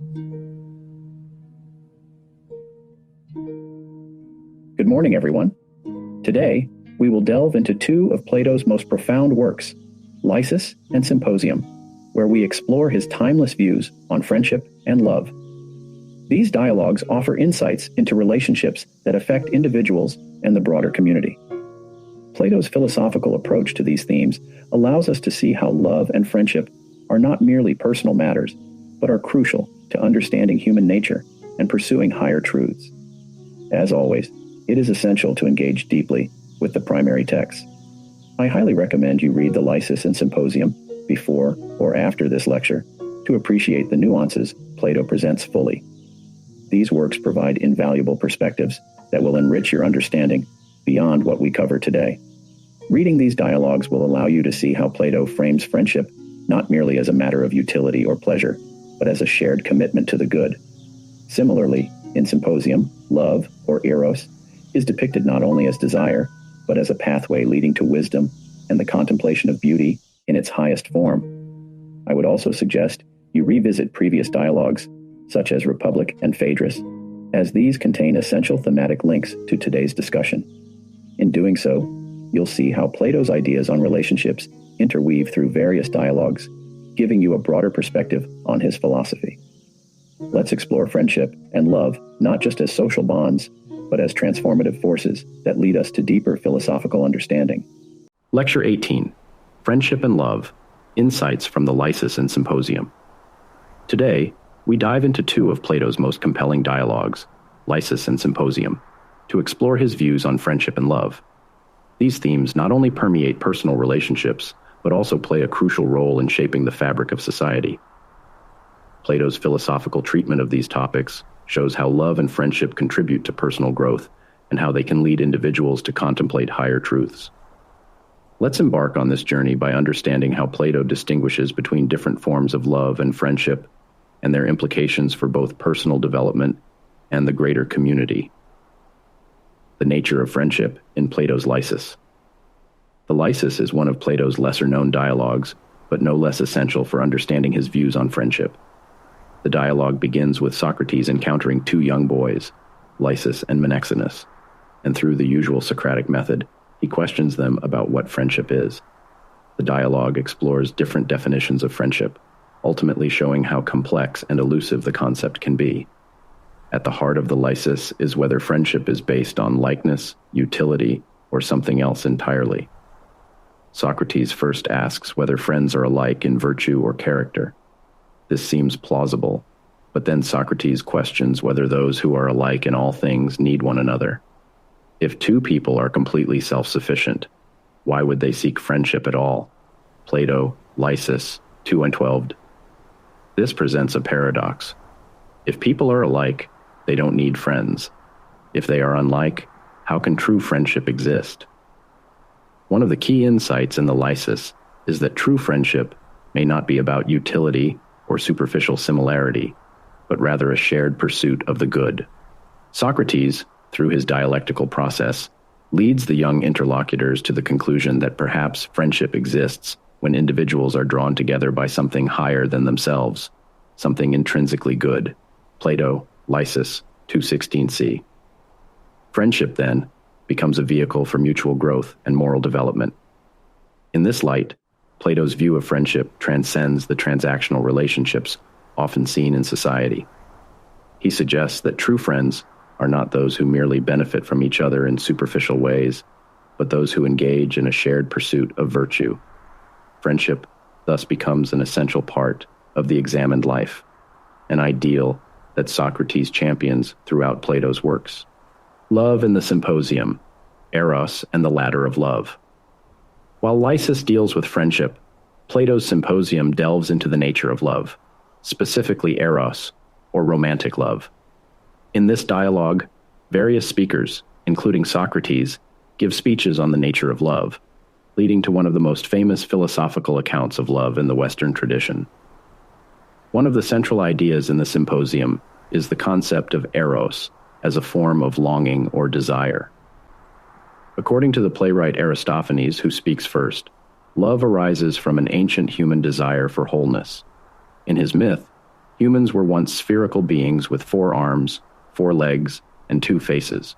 Good morning, everyone. Today, we will delve into two of Plato's most profound works, Lysis and Symposium, where we explore his timeless views on friendship and love. These dialogues offer insights into relationships that affect individuals and the broader community. Plato's philosophical approach to these themes allows us to see how love and friendship are not merely personal matters, but are crucial to understanding human nature and pursuing higher truths. As always, it is essential to engage deeply with the primary text. I highly recommend you read the Lysis and Symposium before or after this lecture to appreciate the nuances Plato presents fully. These works provide invaluable perspectives that will enrich your understanding beyond what we cover today. Reading these dialogues will allow you to see how Plato frames friendship not merely as a matter of utility or pleasure, but as a shared commitment to the good. Similarly, in Symposium, love, or eros, is depicted not only as desire, but as a pathway leading to wisdom and the contemplation of beauty in its highest form. I would also suggest you revisit previous dialogues, such as Republic and Phaedrus, as these contain essential thematic links to today's discussion. In doing so, you'll see how Plato's ideas on relationships interweave through various dialogues, giving you a broader perspective on his philosophy. Let's explore friendship and love not just as social bonds, but as transformative forces that lead us to deeper philosophical understanding. Lecture 18, Friendship and Love, Insights from the Lysis and Symposium. Today, we dive into two of Plato's most compelling dialogues, Lysis and Symposium, to explore his views on friendship and love. These themes not only permeate personal relationships, but also play a crucial role in shaping the fabric of society. Plato's philosophical treatment of these topics shows how love and friendship contribute to personal growth and how they can lead individuals to contemplate higher truths. Let's embark on this journey by understanding how Plato distinguishes between different forms of love and friendship and their implications for both personal development and the greater community. The nature of friendship in Plato's Lysis. The Lysis is one of Plato's lesser-known dialogues, but no less essential for understanding his views on friendship. The dialogue begins with Socrates encountering two young boys, Lysis and Menexenus, and through the usual Socratic method, he questions them about what friendship is. The dialogue explores different definitions of friendship, ultimately showing how complex and elusive the concept can be. At the heart of the Lysis is whether friendship is based on likeness, utility, or something else entirely. Socrates first asks whether friends are alike in virtue or character. This seems plausible, but then Socrates questions whether those who are alike in all things need one another. If two people are completely self-sufficient, why would they seek friendship at all? Plato, Lysis, 2:12. This presents a paradox. If people are alike, they don't need friends. If they are unlike, how can true friendship exist? One of the key insights in the Lysis is that true friendship may not be about utility or superficial similarity, but rather a shared pursuit of the good. Socrates, through his dialectical process, leads the young interlocutors to the conclusion that perhaps friendship exists when individuals are drawn together by something higher than themselves, something intrinsically good. Plato, Lysis, 2:16c. Friendship, then, becomes a vehicle for mutual growth and moral development. In this light, Plato's view of friendship transcends the transactional relationships often seen in society. He suggests that true friends are not those who merely benefit from each other in superficial ways, but those who engage in a shared pursuit of virtue. Friendship thus becomes an essential part of the examined life, an ideal that Socrates champions throughout Plato's works. Love in the Symposium, Eros and the Ladder of Love. While Lysis deals with friendship, Plato's Symposium delves into the nature of love, specifically eros, or romantic love. In this dialogue, various speakers, including Socrates, give speeches on the nature of love, leading to one of the most famous philosophical accounts of love in the Western tradition. One of the central ideas in the Symposium is the concept of eros as a form of longing or desire. According to the playwright Aristophanes, who speaks first, love arises from an ancient human desire for wholeness. In his myth, Humans were once spherical beings with 4 arms, 4 legs, and 2 faces.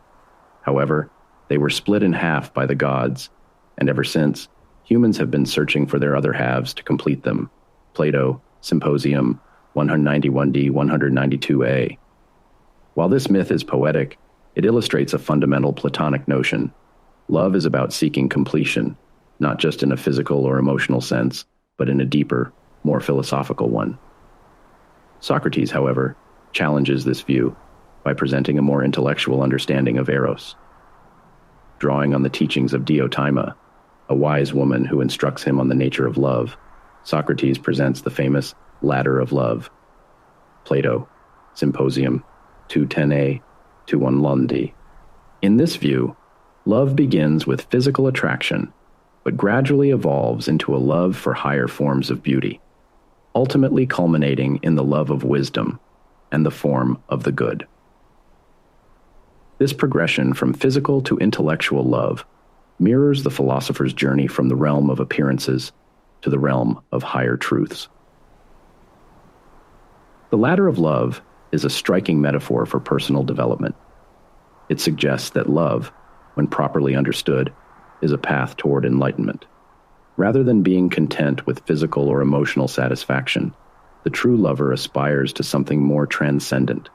However, they were split in half by the gods, and ever since, humans have been searching for their other halves to complete them. Plato, Symposium, 191d, 192a. While this myth is poetic, it illustrates a fundamental Platonic notion. Love is about seeking completion, not just in a physical or emotional sense, but in a deeper, more philosophical one. Socrates, however, challenges this view by presenting a more intellectual understanding of eros. Drawing on the teachings of Diotima, a wise woman who instructs him on the nature of love, Socrates presents the famous ladder of love. Plato, Symposium, 210a, 211d. In this view, love begins with physical attraction, but gradually evolves into a love for higher forms of beauty, ultimately culminating in the love of wisdom and the form of the good. This progression from physical to intellectual love mirrors the philosopher's journey from the realm of appearances to the realm of higher truths. The ladder of love is a striking metaphor for personal development. It suggests that love, when properly understood, is a path toward enlightenment. Rather than being content with physical or emotional satisfaction, the true lover aspires to something more transcendent,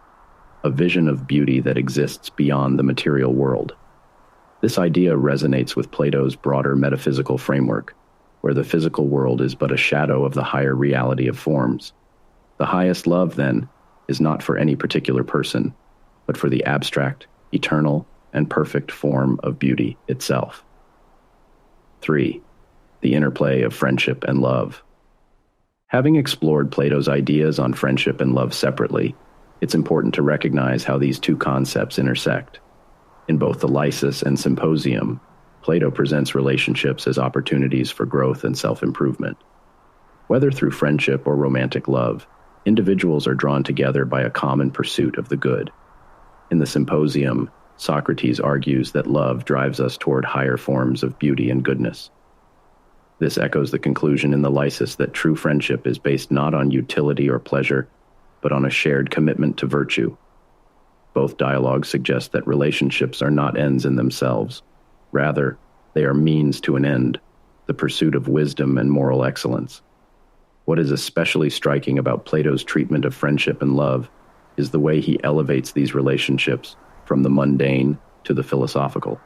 a vision of beauty that exists beyond the material world. This idea resonates with Plato's broader metaphysical framework, where the physical world is but a shadow of the higher reality of forms. The highest love, then, is not for any particular person, but for the abstract, eternal, and perfect form of beauty itself. 3. The interplay of friendship and love. Having explored Plato's ideas on friendship and love separately, it's important to recognize how these two concepts intersect. In both the Lysis and Symposium, Plato presents relationships as opportunities for growth and self-improvement. Whether through friendship or romantic love, individuals are drawn together by a common pursuit of the good. In the Symposium, Socrates argues that love drives us toward higher forms of beauty and goodness. This echoes the conclusion in the Lysis that true friendship is based not on utility or pleasure, but on a shared commitment to virtue. Both dialogues suggest that relationships are not ends in themselves. Rather, they are means to an end, the pursuit of wisdom and moral excellence. What is especially striking about Plato's treatment of friendship and love is the way he elevates these relationships from the mundane to the philosophical.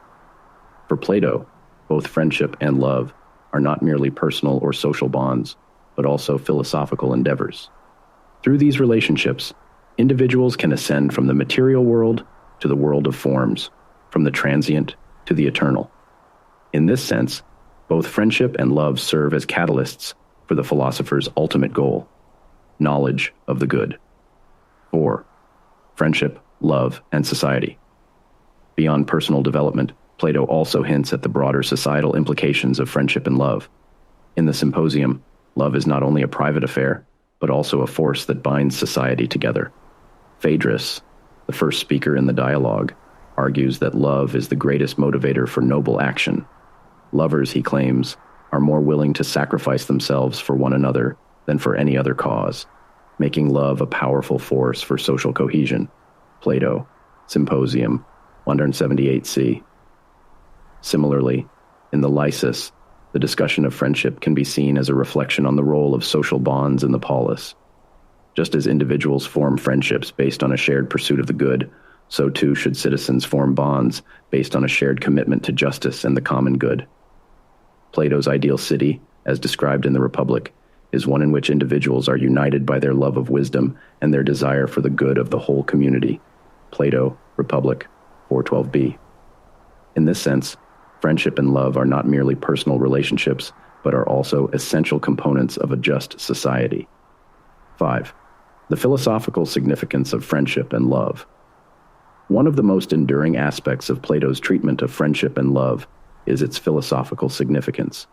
For Plato, both friendship and love are not merely personal or social bonds, but also philosophical endeavors. Through these relationships, individuals can ascend from the material world to the world of forms, from the transient to the eternal. In this sense, both friendship and love serve as catalysts for the philosopher's ultimate goal, knowledge of the good. 4. Friendship, love, and society. Beyond personal development, Plato also hints at the broader societal implications of friendship and love. In the Symposium, love is not only a private affair, but also a force that binds society together. Phaedrus, the first speaker in the dialogue, argues that love is the greatest motivator for noble action. Lovers, he claims, are more willing to sacrifice themselves for one another than for any other cause, making love a powerful force for social cohesion. Plato, Symposium, 178c. Similarly, in the Lysis, the discussion of friendship can be seen as a reflection on the role of social bonds in the polis. Just as individuals form friendships based on a shared pursuit of the good, so too should citizens form bonds based on a shared commitment to justice and the common good. Plato's ideal city, as described in the Republic, is one in which individuals are united by their love of wisdom and their desire for the good of the whole community. Plato, Republic, 412b. In this sense, friendship and love are not merely personal relationships, but are also essential components of a just society. 5. The philosophical significance of friendship and love. One of the most enduring aspects of Plato's treatment of friendship and love is its philosophical significance.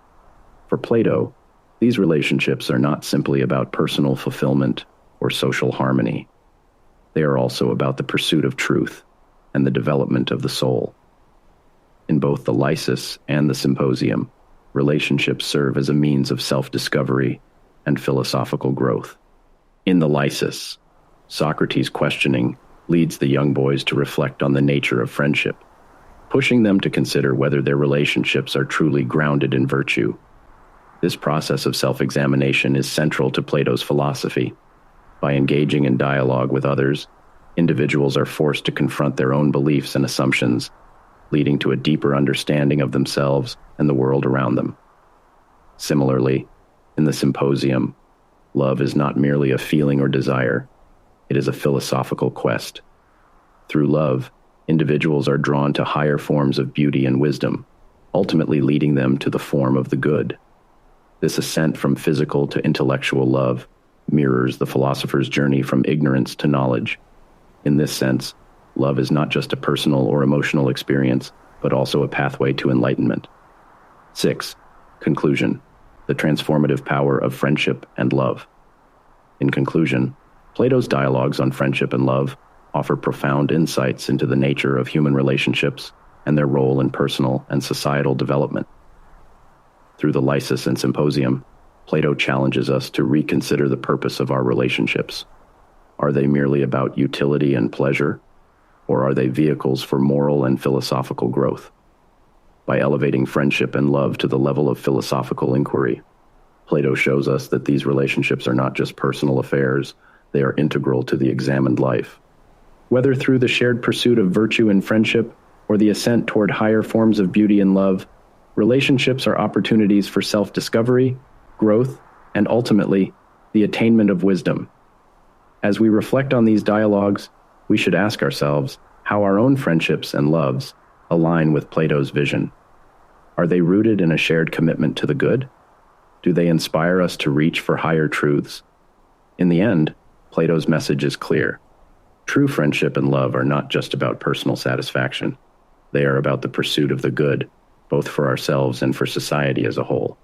For Plato, these relationships are not simply about personal fulfillment or social harmony. They are also about the pursuit of truth and the development of the soul. In both the Lysis and the Symposium, relationships serve as a means of self-discovery and philosophical growth. In the Lysis, Socrates' questioning leads the young boys to reflect on the nature of friendship, pushing them to consider whether their relationships are truly grounded in virtue. This process of self-examination is central to Plato's philosophy. By engaging in dialogue with others, individuals are forced to confront their own beliefs and assumptions, leading to a deeper understanding of themselves and the world around them. Similarly, in the Symposium, love is not merely a feeling or desire, it is a philosophical quest. Through love, individuals are drawn to higher forms of beauty and wisdom, ultimately leading them to the form of the good. This ascent from physical to intellectual love mirrors the philosopher's journey from ignorance to knowledge. In this sense, love is not just a personal or emotional experience, but also a pathway to enlightenment. 6. Conclusion: the transformative power of friendship and love. In conclusion, Plato's dialogues on friendship and love offer profound insights into the nature of human relationships and their role in personal and societal development. Through the Lysis and Symposium, Plato challenges us to reconsider the purpose of our relationships. Are they merely about utility and pleasure, or are they vehicles for moral and philosophical growth? By elevating friendship and love to the level of philosophical inquiry, Plato shows us that these relationships are not just personal affairs, they are integral to the examined life. Whether through the shared pursuit of virtue in friendship or the ascent toward higher forms of beauty and love, relationships are opportunities for self-discovery, growth, and ultimately, the attainment of wisdom. As we reflect on these dialogues, we should ask ourselves how our own friendships and loves align with Plato's vision. Are they rooted in a shared commitment to the good? Do they inspire us to reach for higher truths? In the end, Plato's message is clear. True friendship and love are not just about personal satisfaction. They are about the pursuit of the good, both for ourselves and for society as a whole.